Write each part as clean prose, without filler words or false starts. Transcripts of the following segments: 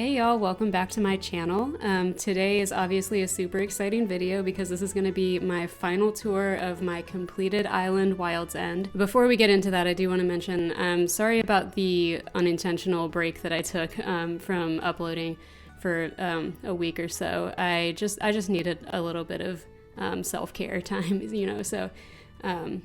Hey y'all, welcome back to my channel. Today is obviously a super exciting video because this is going to be my final tour of my completed island, Wild's End. Before we get into that, I do want to mention, sorry about the unintentional break that I took from uploading for a week or so. I just needed a little bit of self-care time, so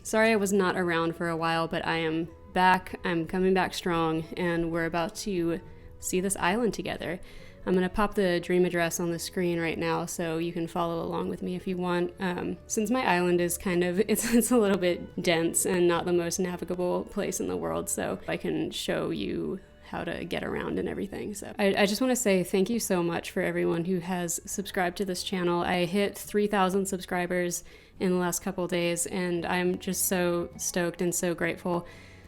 sorry I was not around for a while, but I am back. I'm coming back strong, and we're about to see this island together. I'm gonna pop the dream address on the screen right now so you can follow along with me if you want. Since my island is it's a little bit dense and not the most navigable place in the world, so I can show you how to get around and everything. So I just want to say thank you so much for everyone who has subscribed to this channel. I hit 3,000 subscribers in the last couple days, and I'm just so stoked and so grateful.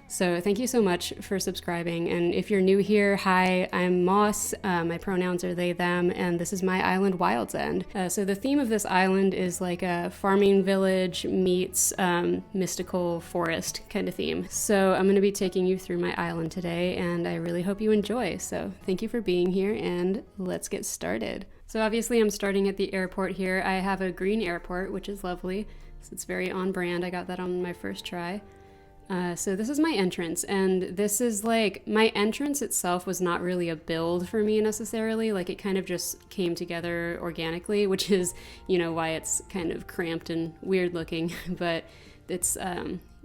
So thank you so much for subscribing. And if you're new here, hi, I'm Moss. My pronouns are they, them, and this is my island, Wild's End. So the theme of this island is like a farming village meets mystical forest kind of theme. So I'm going to be taking you through my island today, and I really hope you enjoy. So thank you for being here, and let's get started. So obviously I'm starting at the airport here. I have a green airport, which is lovely. So it's very on brand. I got that on my first try. So this is my entrance, and this is like, my entrance itself was not really a build for me necessarily, like it kind of just came together organically, which is, why it's kind of cramped and weird looking, but it's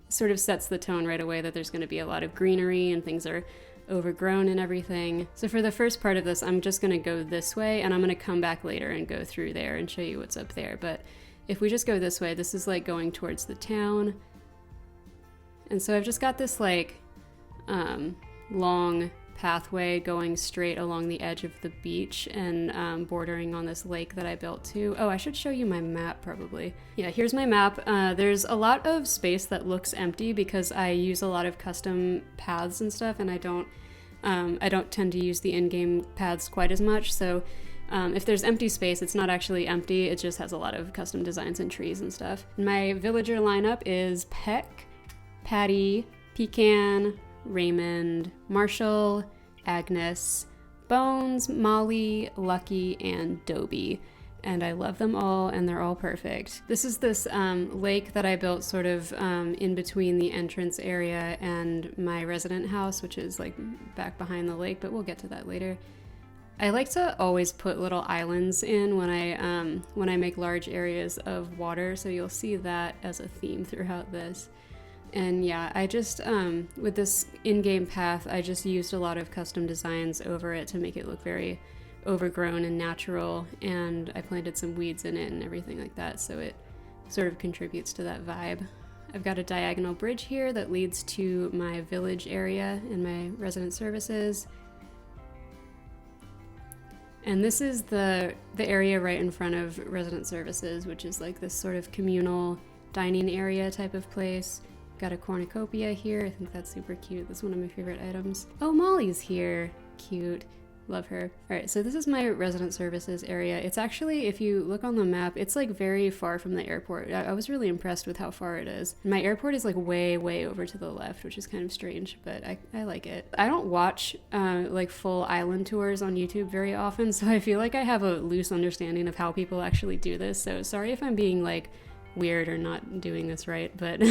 sort of sets the tone right away that there's going to be a lot of greenery and things are overgrown and everything. So for the first part of this, I'm just going to go this way, and I'm going to come back later and go through there and show you what's up there. But if we just go this way, this is like going towards the town. And so I've just got this like long pathway going straight along the edge of the beach and bordering on this lake that I built too. Oh, I should show you my map probably. Yeah, here's my map. There's a lot of space that looks empty because I use a lot of custom paths and stuff, and I don't tend to use the in-game paths quite as much. So if there's empty space, it's not actually empty. It just has a lot of custom designs and trees and stuff. My villager lineup is Peck, Patty, Pecan, Raymond, Marshall, Agnes, Bones, Molly, Lucky, and Dobie. And I love them all, and they're all perfect. This is this lake that I built sort of in between the entrance area and my resident house, which is like back behind the lake, but we'll get to that later. I like to always put little islands in when I make large areas of water, so you'll see that as a theme throughout this. And yeah, I just, with this in-game path, I just used a lot of custom designs over it to make it look very overgrown and natural, and I planted some weeds in it and everything like that, so it sort of contributes to that vibe. I've got a diagonal bridge here that leads to my village area and my resident services. And this is the area right in front of resident services, which is like this sort of communal dining area type of place. Got a cornucopia here. I think that's super cute. That's one of my favorite items. Oh, Molly's here. Cute. Love her. All right, so this is my resident services area. It's actually, if you look on the map, it's like very far from the airport. I was really impressed with how far it is. My airport is like way, way over to the left, which is kind of strange, but I like it. I don't watch like full island tours on YouTube very often, so I feel like I have a loose understanding of how people actually do this. So sorry if I'm being like weird or not doing this right, but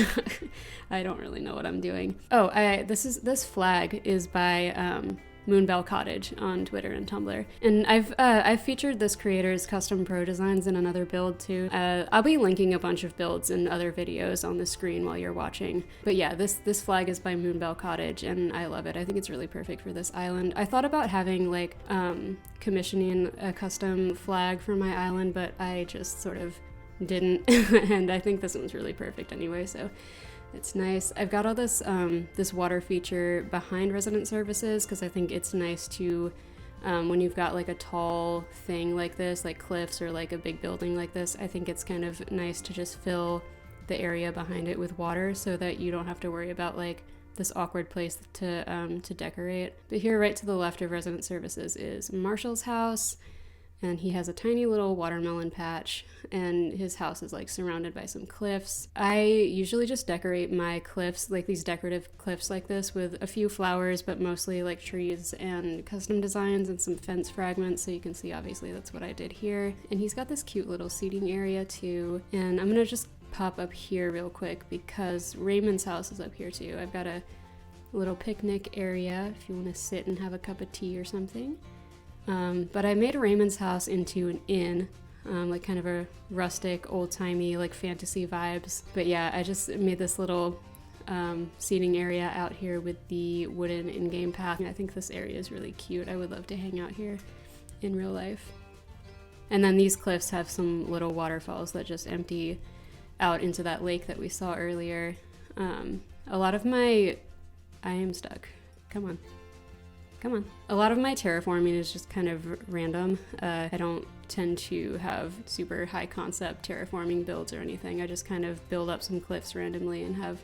I don't really know what I'm doing. Oh, this flag is by Moonbell Cottage on Twitter and Tumblr, and I've featured this creator's custom pro designs in another build too. I'll be linking a bunch of builds and other videos on the screen while you're watching. But yeah, this flag is by Moonbell Cottage, and I love it. I think it's really perfect for this island. I thought about having like commissioning a custom flag for my island, but I just sort of didn't and I think this one's really perfect anyway, so it's nice. I've got all this this water feature behind resident services because I think it's nice to when you've got like a tall thing like this, like cliffs or like a big building like this, I think it's kind of nice to just fill the area behind it with water so that you don't have to worry about like this awkward place to decorate. But here right to the left of resident services is Marshall's house. And he has a tiny little watermelon patch, and his house is like surrounded by some cliffs. I usually just decorate my cliffs, like these decorative cliffs like this, with a few flowers, but mostly like trees and custom designs and some fence fragments. So you can see, obviously, that's what I did here. And he's got this cute little seating area too. And I'm gonna just pop up here real quick because Raymond's house is up here too. I've got a little picnic area if you want to sit and have a cup of tea or something. But I made Raymond's house into an inn, like kind of a rustic, old-timey, like fantasy vibes. But yeah, I just made this little seating area out here with the wooden in-game path. I think this area is really cute. I would love to hang out here in real life. And then these cliffs have some little waterfalls that just empty out into that lake that we saw earlier. A lot of my... I am stuck. Come on. Come on. A lot of my terraforming is just kind of random. I don't tend to have super high concept terraforming builds or anything. I just kind of build up some cliffs randomly and have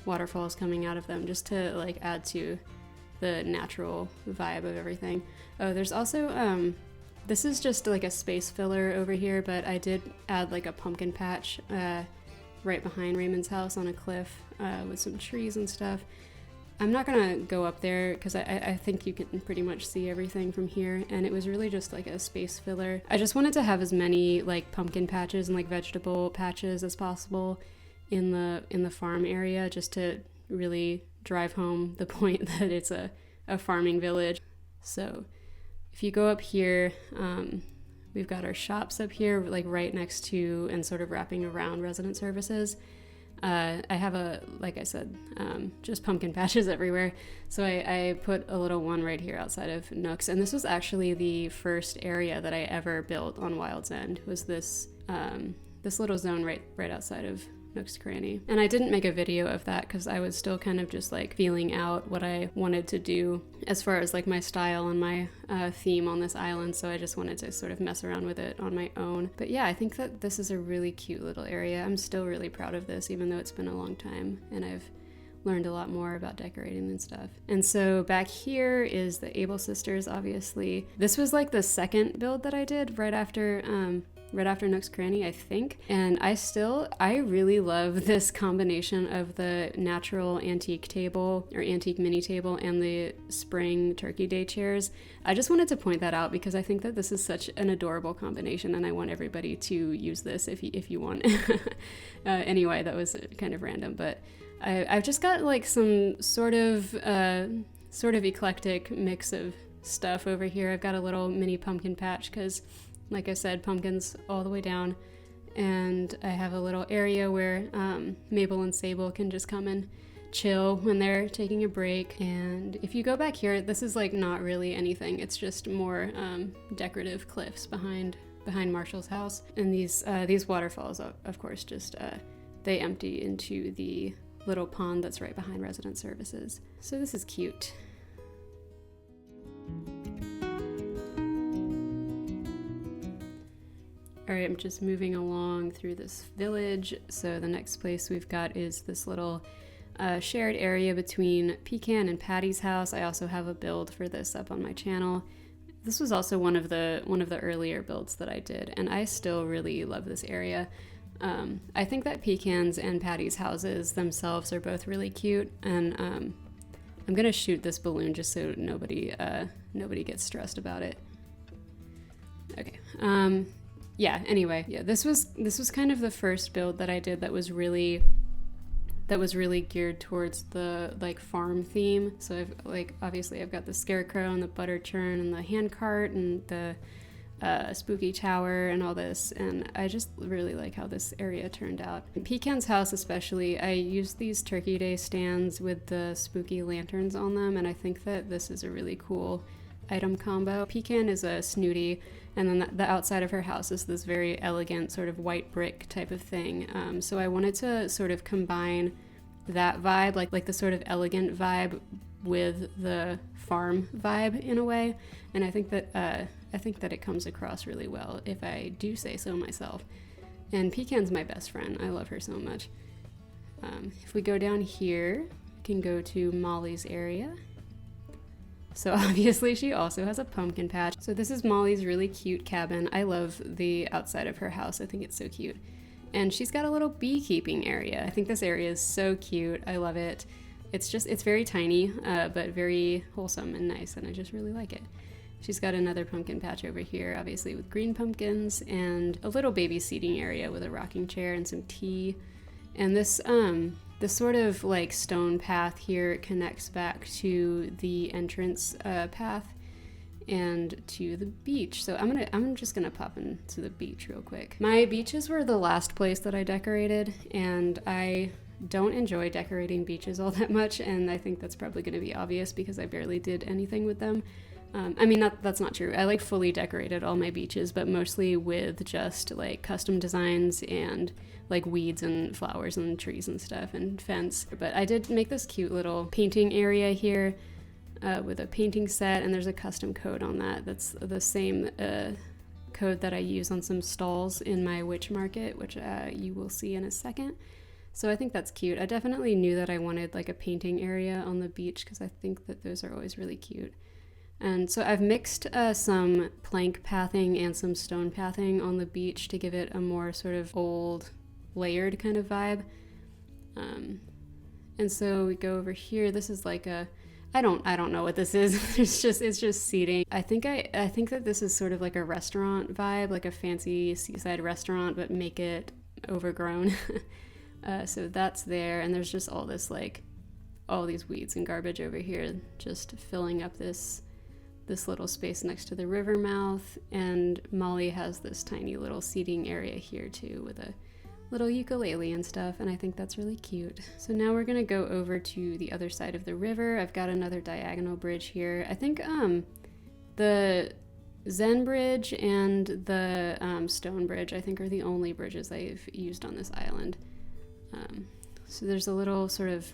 waterfalls coming out of them just to like add to the natural vibe of everything. Oh, there's also, this is just like a space filler over here, but I did add like a pumpkin patch right behind Raymond's house on a cliff with some trees and stuff. I'm not gonna go up there because I think you can pretty much see everything from here, and it was really just like a space filler. I just wanted to have as many like pumpkin patches and like vegetable patches as possible in the farm area, just to really drive home the point that it's a farming village. So if you go up here, we've got our shops up here, like right next to and sort of wrapping around resident services. I have like I said, just pumpkin patches everywhere. So I put a little one right here outside of Nooks. And this was actually the first area that I ever built on Wild's End, was this little zone right outside of Nook's Cranny. And I didn't make a video of that because I was still kind of just like feeling out what I wanted to do as far as like my style and my theme on this island. So I just wanted to sort of mess around with it on my own. But yeah, I think that this is a really cute little area. I'm still really proud of this, even though it's been a long time and I've learned a lot more about decorating and stuff. And so back here is the Able Sisters, obviously. This was like the second build that I did right after Nook's Cranny, I think. And I really love this combination of the natural antique table or antique mini table and the spring turkey day chairs. I just wanted to point that out because I think that this is such an adorable combination, and I want everybody to use this if you want. Anyway, that was kind of random, but I've just got like some sort of eclectic mix of stuff over here. I've got a little mini pumpkin patch because, like I said, pumpkins all the way down, and I have a little area where Mabel and Sable can just come and chill when they're taking a break. And if you go back here, this is like not really anything. It's just more decorative cliffs behind Marshall's house. And these waterfalls, of course, just they empty into the little pond that's right behind resident services. So this is cute. All right, I'm just moving along through this village. So the next place we've got is this little shared area between Pecan and Patty's house. I also have a build for this up on my channel. This was also one of the earlier builds that I did, and I still really love this area. I think that Pecan's and Patty's houses themselves are both really cute, and I'm gonna shoot this balloon just so nobody gets stressed about it. Okay. Yeah, anyway, yeah, this was kind of the first build that I did that was really geared towards the like farm theme. So obviously I've got the scarecrow and the butter churn and the handcart and the spooky tower and all this, and I just really like how this area turned out. In Pecan's house especially, I used these Turkey Day stands with the spooky lanterns on them, and I think that this is a really cool item combo. Pecan is a snooty, and then the outside of her house is this very elegant sort of white brick type of thing. So I wanted to sort of combine that vibe, like the sort of elegant vibe with the farm vibe in a way, and I think that it comes across really well, if I do say so myself. And Pecan's my best friend. I love her so much. If we go down here, we can go to Molly's area. So obviously she also has a pumpkin patch. So this is Molly's really cute cabin. I love the outside of her house. I think it's so cute. And she's got a little beekeeping area. I think this area is so cute. I love it. It's very tiny, but very wholesome and nice, and I just really like it. She's got another pumpkin patch over here, obviously with green pumpkins, and a little baby seating area with a rocking chair and some tea. And this sort of like stone path here connects back to the entrance path and to the beach. So I'm just gonna pop into the beach real quick. My beaches were the last place that I decorated, and I don't enjoy decorating beaches all that much, and I think that's probably going to be obvious because I barely did anything with them. I mean, that's not true. I like fully decorated all my beaches, but mostly with just like custom designs and like weeds and flowers and trees and stuff and fence. But I did make this cute little painting area here with a painting set, and there's a custom code on that. That's the same code that I use on some stalls in my witch market, which you will see in a second. So I think that's cute. I definitely knew that I wanted like a painting area on the beach because I think that those are always really cute. And so I've mixed some plank pathing and some stone pathing on the beach to give it a more sort of old layered kind of vibe. And so we go over here. This is like a, I don't know what this is. it's just seating. I think that this is sort of like a restaurant vibe, like a fancy seaside restaurant, but make it overgrown. So that's there, and there's just all this like all these weeds and garbage over here just filling up this little space next to the river mouth. And Molly has this tiny little seating area here too with a little ukulele and stuff, and I think that's really cute. So now we're gonna go over to the other side of the river. I've got another diagonal bridge here. I think the Zen bridge and the stone bridge I think are the only bridges I've used on this island. So there's a little sort of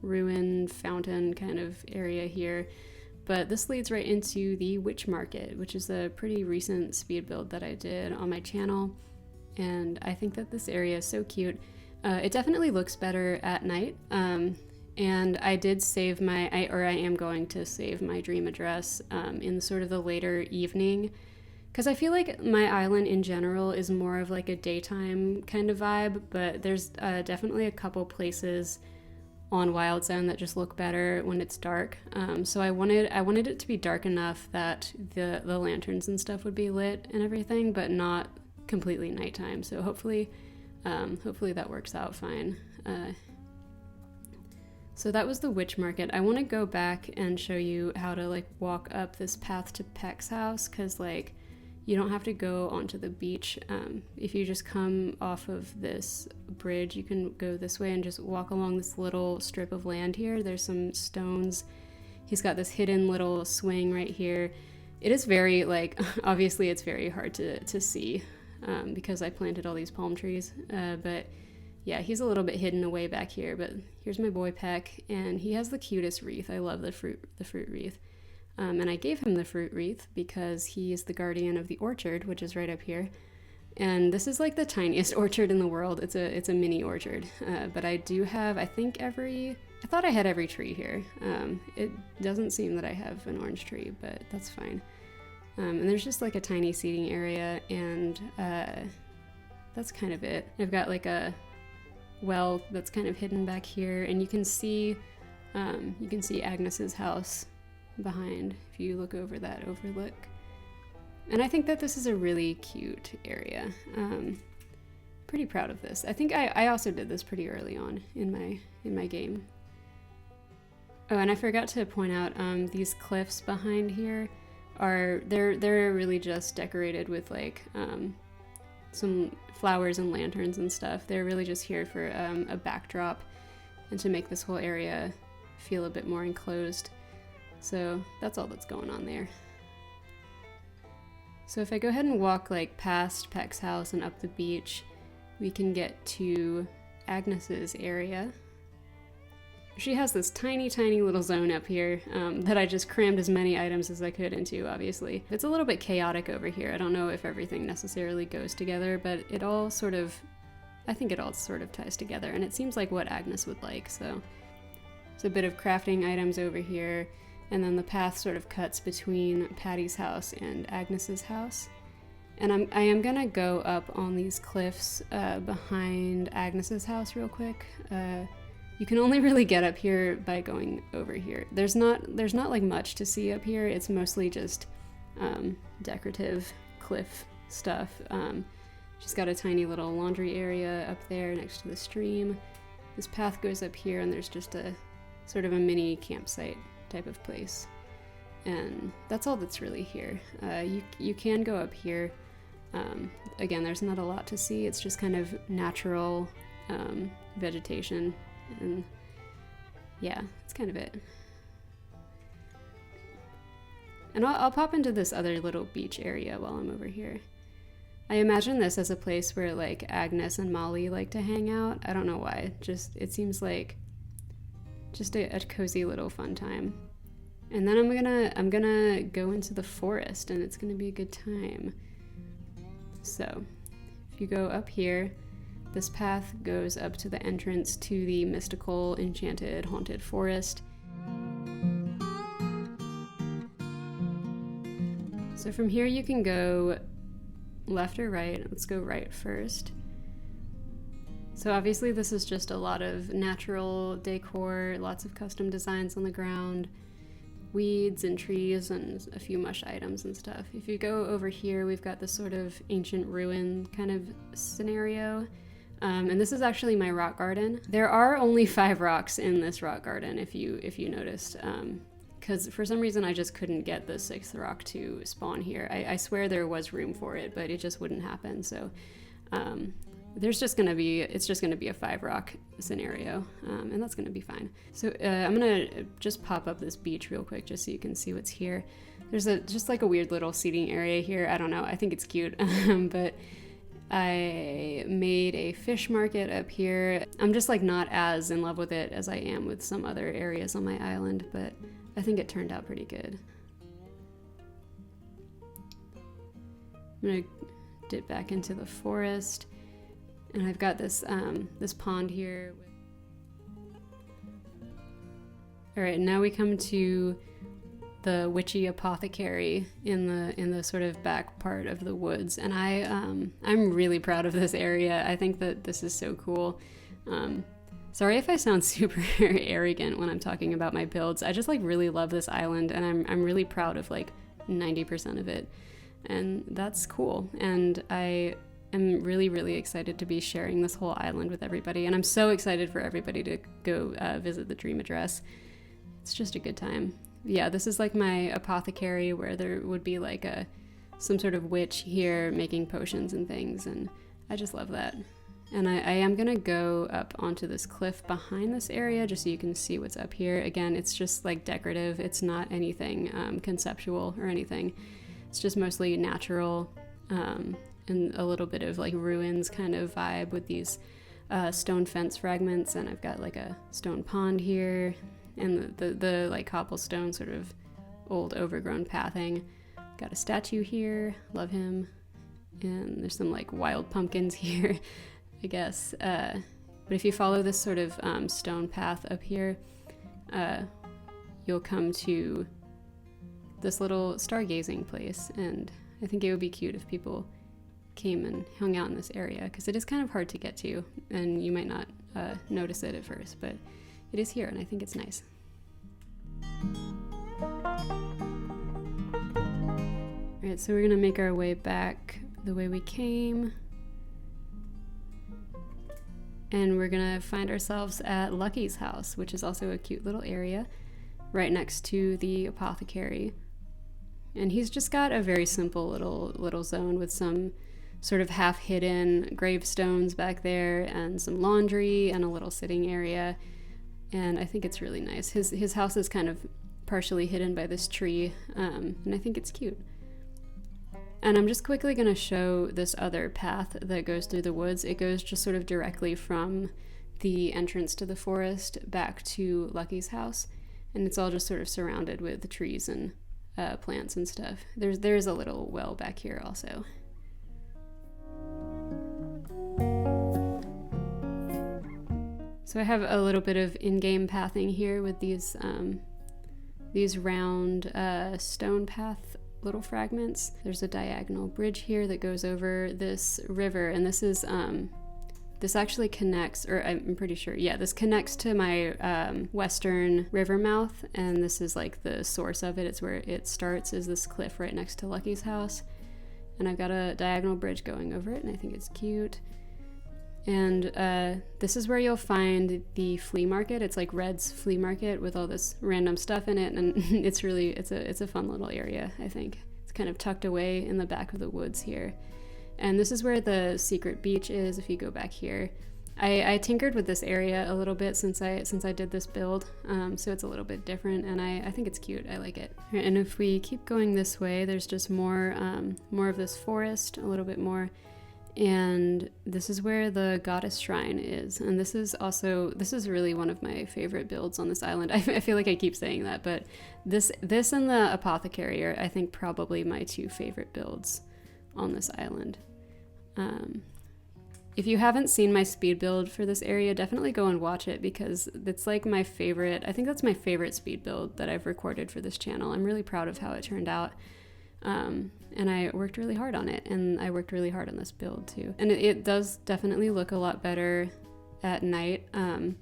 ruin fountain kind of area here, but this leads right into the Witch Market, which is a pretty recent speed build that I did on my channel, and I think that this area is so cute. It definitely looks better at night, and I did save I am going to save my dream address in sort of the later evening, because I feel like my island in general is more of like a daytime kind of vibe, but there's definitely a couple places on Wild's End that just look better when it's dark. So I wanted it to be dark enough that the lanterns and stuff would be lit and everything, but not completely nighttime. So hopefully that works out fine. So that was the Witch Market. I want to go back and show you how to like walk up this path to Peck's house, because like you don't have to go onto the beach. If you just come off of this bridge, you can go this way and just walk along this little strip of land here. There's some stones. He's got this hidden little swing right here. It is very, like, obviously it's very hard to see because I planted all these palm trees. But yeah, he's a little bit hidden away back here. But here's my boy Peck, and he has the cutest wreath. I love the fruit wreath. And I gave him the fruit wreath because he is the guardian of the orchard, which is right up here. And this is like the tiniest orchard in the world. It's a mini orchard. But I do have, I thought I had every tree here. It doesn't seem that I have an orange tree, but that's fine. And there's just like a tiny seating area, and that's kind of it. I've got like a well that's kind of hidden back here, and you can see Agnes's house behind if you look over that overlook. And I think that this is a really cute area. Pretty proud of this. I think I also did this pretty early on in my game. Oh, and I forgot to point out these cliffs behind here they're really just decorated with like some flowers and lanterns and stuff. They're really just here for a backdrop and to make this whole area feel a bit more enclosed. So that's all that's going on there. So if I go ahead and walk like past Peck's house and up the beach, we can get to Agnes's area. She has this tiny little zone up here that I just crammed as many items as I could into, obviously. It's a little bit chaotic over here. I don't know if everything necessarily goes together, but I think it all sort of ties together, and it seems like what Agnes would like. So it's a bit of crafting items over here. and then the path sort of cuts between Patty's house and Agnes's house. And I am gonna go up on these cliffs behind Agnes's house real quick. You can only really get up here by going over here. There's not like much to see up here. It's mostly just decorative cliff stuff. She's got a tiny little laundry area up there next to the stream. This path goes up here, and there's just a sort of a mini campsite type of place. And that's all that's really here. You can go up here. Again, there's not a lot to see. It's just kind of natural vegetation, and yeah, that's kind of it. And I'll pop into this other little beach area while I'm over here. I imagine this as a place where like Agnes and Molly like to hang out. I don't know why. It seems like just a cozy little fun time. And then I'm gonna go into the forest, and it's gonna be a good time. So if you go up here, this path goes up to the entrance to the mystical, enchanted, haunted forest. So from here you can go left or right. Let's go right first. So obviously this is just a lot of natural decor, lots of custom designs on the ground, weeds and trees and a few mush items and stuff. If you go over here, we've got this sort of ancient ruin kind of scenario. And this is actually my rock garden. There are only 5 rocks in this rock garden, if you noticed. Because for some reason I just couldn't get the 6th rock to spawn here. I swear there was room for it, but it just wouldn't happen. So it's just gonna be a 5 rock scenario, and that's gonna be fine. So I'm gonna just pop up this beach real quick just so you can see what's here. There's just like a weird little seating area here. I don't know, I think it's cute. But I made a fish market up here. I'm just like not as in love with it as I am with some other areas on my island, but I think it turned out pretty good. I'm gonna dip back into the forest, and I've got this this pond here. All right, now we come to the witchy apothecary in the sort of back part of the woods, and I'm really proud of this area. I think that this is so cool. Sorry if I sound super arrogant when I'm talking about my builds. I just like really love this island, and I'm really proud of like 90% of it, and that's cool. And I am really, really excited to be sharing this whole island with everybody, and I'm so excited for everybody to go visit the Dream Address. It's just a good time. Yeah, this is like my apothecary where there would be like some sort of witch here making potions and things, and I just love that. And I am gonna go up onto this cliff behind this area just so you can see what's up here. Again, it's just like decorative. It's not anything conceptual or anything. It's just mostly natural and a little bit of like ruins kind of vibe with these stone fence fragments. And I've got like a stone pond here and the like cobblestone sort of old overgrown pathing. Got a statue here, love him. And there's some like wild pumpkins here. I guess. But if you follow this sort of stone path up here, you'll come to this little stargazing place, and I think it would be cute if people came and hung out in this area, because it is kind of hard to get to, and you might not notice it at first, but it is here, and I think it's nice. Alright, so we're gonna make our way back the way we came. And we're gonna find ourselves at Lucky's house, which is also a cute little area right next to the apothecary. And he's just got a very simple little zone with some sort of half-hidden gravestones back there and some laundry and a little sitting area. And I think it's really nice. His house is kind of partially hidden by this tree, and I think it's cute. And I'm just quickly going to show this other path that goes through the woods. It goes just sort of directly from the entrance to the forest back to Lucky's house. And it's all just sort of surrounded with trees and plants and stuff. There's a little well back here also. So I have a little bit of in-game pathing here with these these round stone path little fragments. There's a diagonal bridge here that goes over this river, and this is this actually connects, or I'm pretty sure, yeah, this connects to my western river mouth, and this is like the source of it. It's where it starts, is this cliff right next to Lucky's house. And I've got a diagonal bridge going over it, and I think it's cute. And this is where you'll find the flea market. It's like Red's flea market with all this random stuff in it, and it's really, it's a fun little area, I think. It's kind of tucked away in the back of the woods here. And this is where the secret beach is, if you go back here. I tinkered with this area a little bit since I did this build, so it's a little bit different, and I think it's cute. I like it. And if we keep going this way, there's just more of this forest, a little bit more. And this is where the goddess shrine is, and this is really one of my favorite builds on this island. I feel like I keep saying that, but this and the apothecary are, I think, probably my two favorite builds on this island. If you haven't seen my speed build for this area, definitely go and watch it, because it's like my favorite. I think that's my favorite speed build that I've recorded for this channel. I'm really proud of how it turned out. And I worked really hard on it, and I worked really hard on this build too. And it does definitely look a lot better at night. And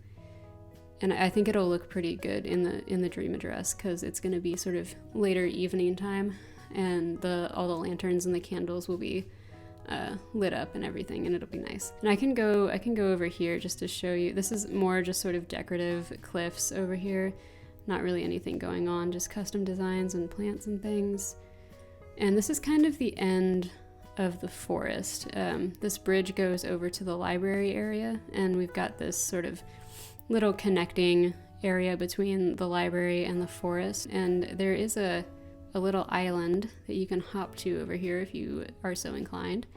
I think it'll look pretty good in the dream address, because it's going to be sort of later evening time, and all the lanterns and the candles will be lit up and everything, and it'll be nice. And I can go over here just to show you. This is more just sort of decorative cliffs over here. Not really anything going on, just custom designs and plants and things. And this is kind of the end of the forest. This bridge goes over to the library area, and we've got this sort of little connecting area between the library and the forest. And there is a little island that you can hop to over here if you are so inclined.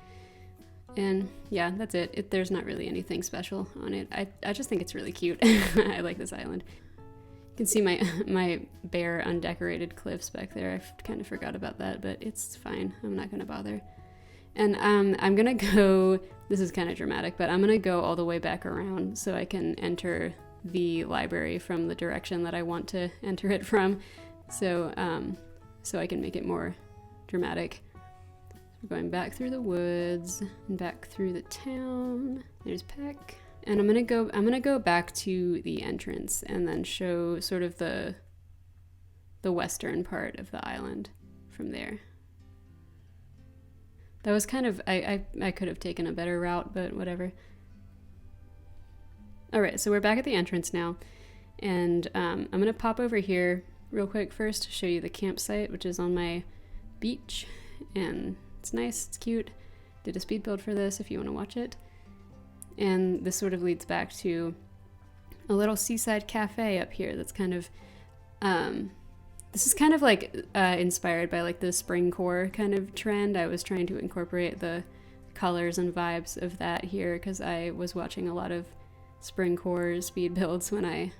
And yeah, that's it. There's not really anything special on it. I just think it's really cute. I like this island. You can see my bare undecorated cliffs back there. I kind of forgot about that, but it's fine. I'm not gonna bother. And I'm gonna go, this is kind of dramatic, but I'm gonna go all the way back around so I can enter the library from the direction that I want to enter it from. So I can make it more dramatic. We're going back through the woods and back through the town. There's Peck. And I'm gonna go back to the entrance and then show sort of the western part of the island from there. That was kind of, I could have taken a better route, but whatever. All right, so we're back at the entrance now, and I'm gonna pop over here real quick first to show you the campsite, which is on my beach, and it's nice, it's cute. Did a speed build for this if you want to watch it. And this sort of leads back to a little seaside cafe up here that's kind of, this is kind of like inspired by like the springcore kind of trend. I was trying to incorporate the colors and vibes of that here, because I was watching a lot of springcore speed builds when I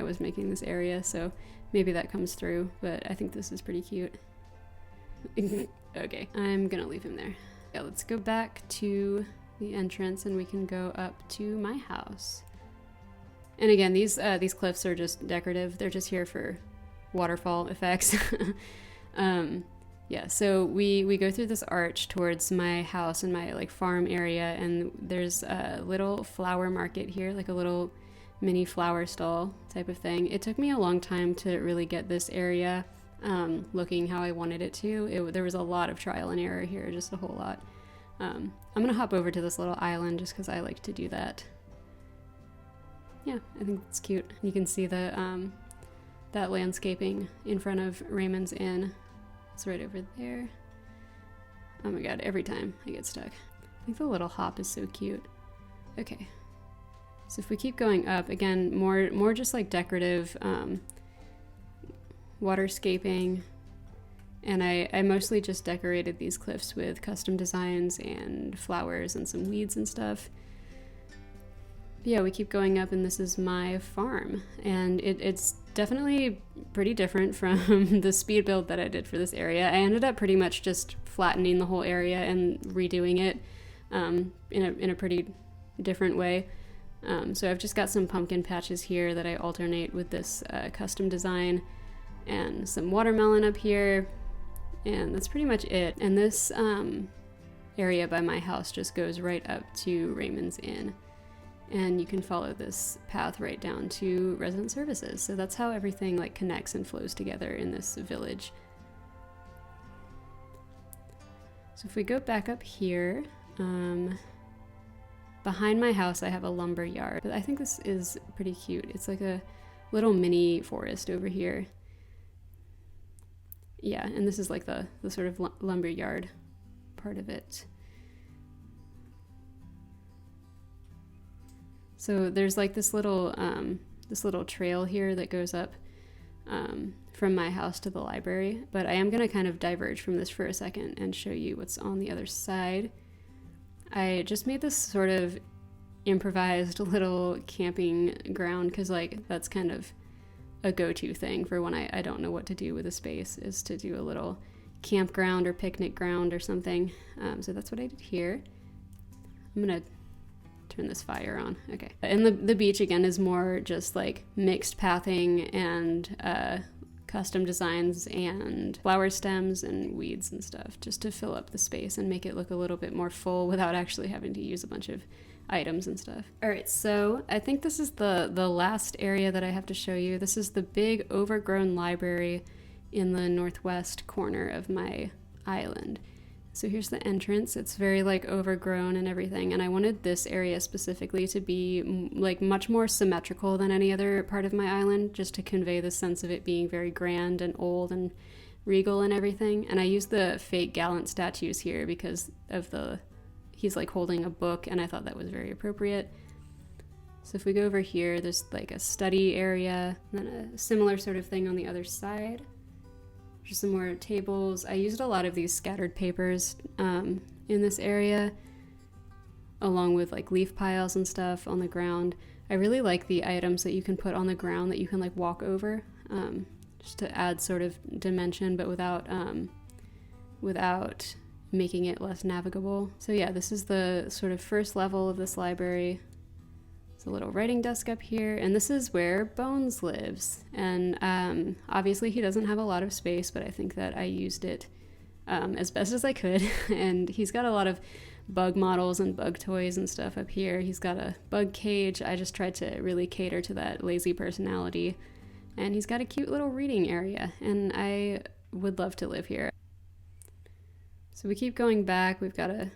was making this area, so maybe that comes through, but I think this is pretty cute. Okay, I'm gonna leave him there. Yeah, let's go back to the entrance and we can go up to my house. And again, these cliffs are just decorative. They're just here for waterfall effects. Yeah, so we go through this arch towards my house and my like farm area, and there's a little flower market here, like a little mini flower stall type of thing. It took me a long time to really get this area looking how I wanted it to. There was a lot of trial and error here, just a whole lot. I'm gonna hop over to this little island just because I like to do that. Yeah, I think it's cute. You can see the that landscaping in front of Raymond's Inn. It's right over there. Oh my god, every time I get stuck. I think the little hop is so cute. Okay. So if we keep going up, again, more just like decorative waterscaping. And I mostly just decorated these cliffs with custom designs and flowers and some weeds and stuff. But yeah, we keep going up, and this is my farm. And it's definitely pretty different from the speed build that I did for this area. I ended up pretty much just flattening the whole area and redoing it in a pretty different way. So I've just got some pumpkin patches here that I alternate with this custom design. and some watermelon up here, and that's pretty much it. And this area by my house just goes right up to Raymond's Inn, and you can follow this path right down to resident services. So that's how everything like connects and flows together in this village. So if we go back up here, behind my house I have a lumber yard, but I think this is pretty cute. It's like a little mini forest over here. Yeah, and this is like the sort of lumber yard part of it. So there's like this little trail here that goes up from my house to the library, but I am going to kind of diverge from this for a second and show you what's on the other side. I just made this sort of improvised little camping ground because like that's kind of a go-to thing for when I don't know what to do with a space, is to do a little campground or picnic ground or something. So that's what I did here. I'm gonna turn this fire on. Okay. And the beach again is more just like mixed pathing and custom designs and flower stems and weeds and stuff, just to fill up the space and make it look a little bit more full without actually having to use a bunch of items and stuff. All right, so I think this is the last area that I have to show you. This is the big overgrown library in the northwest corner of my island. So here's the entrance. It's very like overgrown and everything, and I wanted this area specifically to be like much more symmetrical than any other part of my island, just to convey the sense of it being very grand and old and regal and everything. And I used the fake gallant statues here because of he's like holding a book, and I thought that was very appropriate. So if we go over here, there's like a study area, and then a similar sort of thing on the other side. Just some more tables. I used a lot of these scattered papers in this area, along with like leaf piles and stuff on the ground. I really like the items that you can put on the ground that you can like walk over, just to add sort of dimension, but without making it less navigable. So yeah, this is the sort of first level of this library. There's a little writing desk up here, and this is where Bones lives. And obviously he doesn't have a lot of space, but I think that I used it as best as I could. And he's got a lot of bug models and bug toys and stuff up here. He's got a bug cage. I just tried to really cater to that lazy personality. And he's got a cute little reading area, and I would love to live here. So we keep going back. We've got a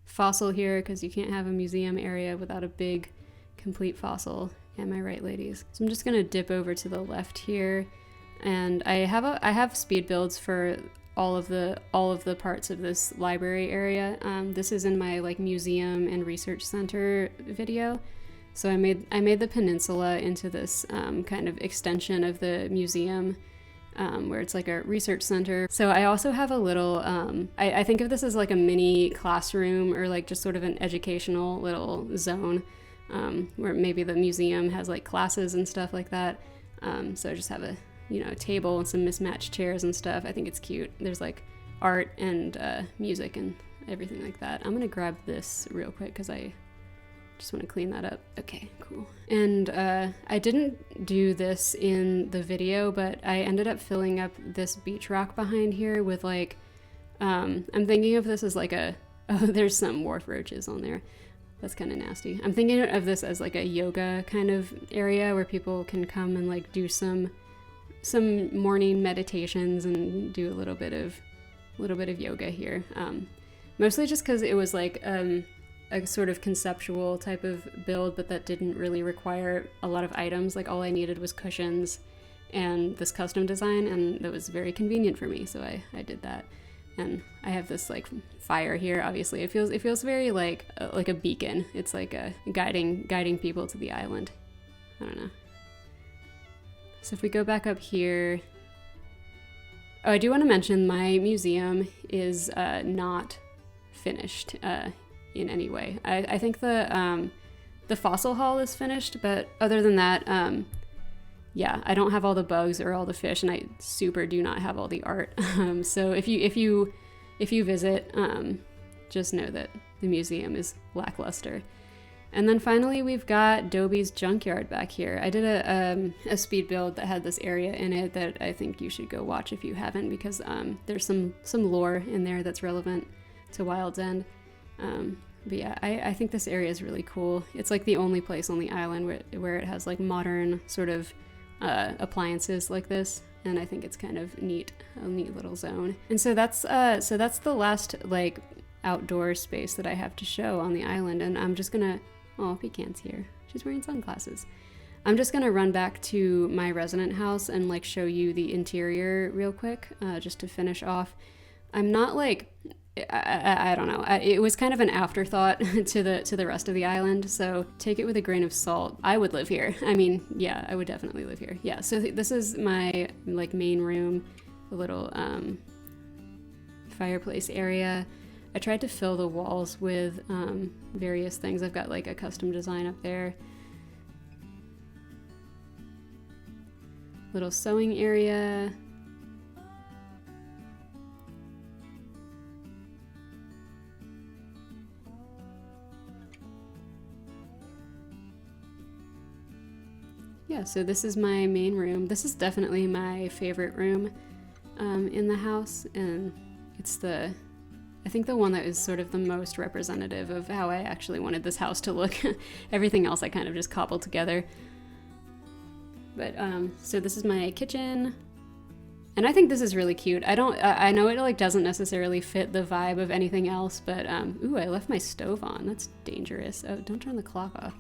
fossil here because you can't have a museum area without a big complete fossil. Am I right, ladies? So I'm just gonna dip over to the left here, and I have speed builds for all of the parts of this library area. This is in my like museum and research center video. So I made the peninsula into this kind of extension of the museum, where it's like a research center. So I also have a little, I think of this as like a mini classroom, or like just sort of an educational little zone, where maybe the museum has like classes and stuff like that. So I just have a table and some mismatched chairs and stuff. I think it's cute. There's like art and music and everything like that. I'm gonna grab this real quick because I just want to clean that up. Okay, cool. And I didn't do this in the video, but I ended up filling up this beach rock behind here with like, I'm thinking of this as like there's some wharf roaches on there. That's kind of nasty. I'm thinking of this as like a yoga kind of area where people can come and like do some morning meditations and do a little bit of yoga here. Mostly just because it was like a sort of conceptual type of build, but that didn't really require a lot of items. Like all I needed was cushions and this custom design, and that was very convenient for me, so I did that. And I have this like fire here. Obviously it feels very like a beacon. It's like a guiding people to the island. I don't know. So if we go back up here, I do want to mention my museum is not finished in any way. I think the fossil hall is finished, but other than that, yeah, I don't have all the bugs or all the fish, and I super do not have all the art. So if you visit, just know that the museum is lackluster. And then finally, we've got Dobie's Junkyard back here. I did a speed build that had this area in it that I think you should go watch if you haven't, because there's some lore in there that's relevant to Wild's End. But yeah, I think this area is really cool. It's like the only place on the island where it has like modern sort of appliances like this, and I think it's kind of neat, a neat little zone. And so that's the last like outdoor space that I have to show on the island, and I'm just gonna, oh, Pecan's here. She's wearing sunglasses. I'm just gonna run back to my resident house and like show you the interior real quick, just to finish off. I'm not like, I don't know. It was kind of an afterthought to the rest of the island, so take it with a grain of salt. I would live here. I mean, yeah, I would definitely live here. Yeah, so this is my like main room, a little fireplace area. I tried to fill the walls with various things. I've got like a custom design up there. Little sewing area. Yeah, so this is my main room. This is definitely my favorite room in the house, and it's I think the one that is sort of the most representative of how I actually wanted this house to look. Everything else I kind of just cobbled together. But so this is my kitchen, and I think this is really cute. I know it like doesn't necessarily fit the vibe of anything else, but ooh, I left my stove on. That's dangerous. Oh, don't turn the clock off.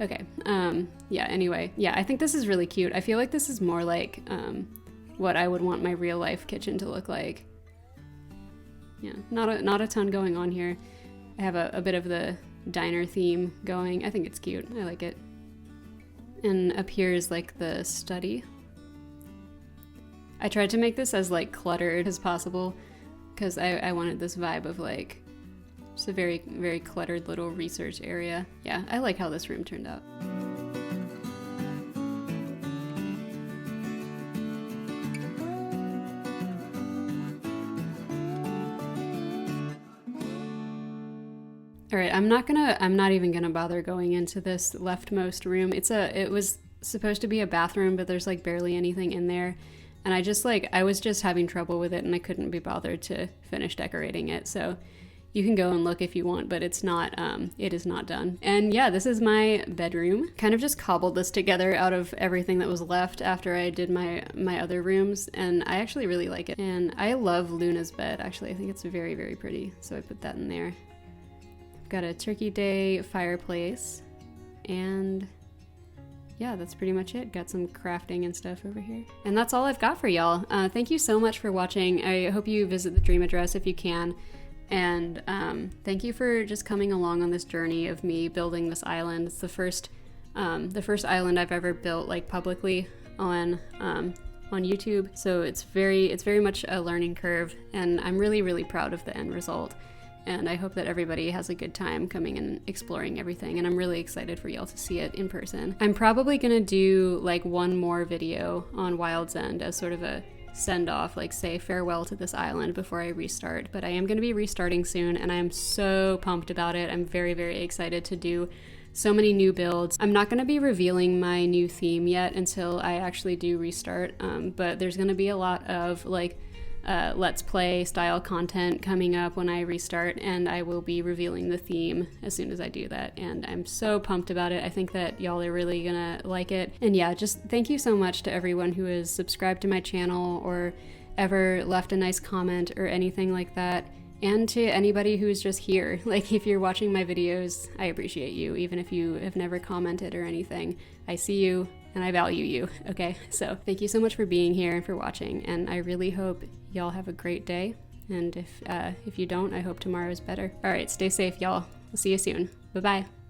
Okay. Yeah, anyway. Yeah, I think this is really cute. I feel like this is more like what I would want my real life kitchen to look like. Yeah, not a ton going on here. I have a bit of the diner theme going. I think it's cute. I like it. And up here is like the study. I tried to make this as like cluttered as possible because I wanted this vibe of like just a very, very cluttered little research area. Yeah, I like how this room turned out. All right, I'm not even gonna bother going into this leftmost room. It was supposed to be a bathroom, but there's like barely anything in there. And I was just having trouble with it, and I couldn't be bothered to finish decorating it. So you can go and look if you want, but it is not done. And yeah, this is my bedroom. Kind of just cobbled this together out of everything that was left after I did my other rooms, and I actually really like it. And I love Luna's bed, actually. I think it's very, very pretty, so I put that in there. Got a Turkey Day fireplace, and yeah, that's pretty much it. Got some crafting and stuff over here. And that's all I've got for y'all. Thank you so much for watching. I hope you visit the Dream Address if you can. And thank you for just coming along on this journey of me building this island. It's the first island I've ever built like publicly on YouTube. So it's very much a learning curve, and I'm really, really proud of the end result. And I hope that everybody has a good time coming and exploring everything, and I'm really excited for y'all to see it in person. I'm probably gonna do like one more video on Wild's End as sort of a send-off, like say farewell to this island before I restart, but I am gonna be restarting soon, and I am so pumped about it. I'm very, very excited to do so many new builds. I'm not gonna be revealing my new theme yet until I actually do restart, but there's gonna be a lot of like Let's Play style content coming up when I restart, and I will be revealing the theme as soon as I do that, and I'm so pumped about it. I think that y'all are really gonna like it. And yeah, just thank you so much to everyone who has subscribed to my channel or ever left a nice comment or anything like that, and to anybody who's just here. Like, if you're watching my videos, I appreciate you, even if you have never commented or anything. I see you and I value you, okay? So thank you so much for being here and for watching, and I really hope y'all have a great day, and if you don't, I hope tomorrow is better. All right, stay safe, y'all. We'll see you soon. Bye-bye.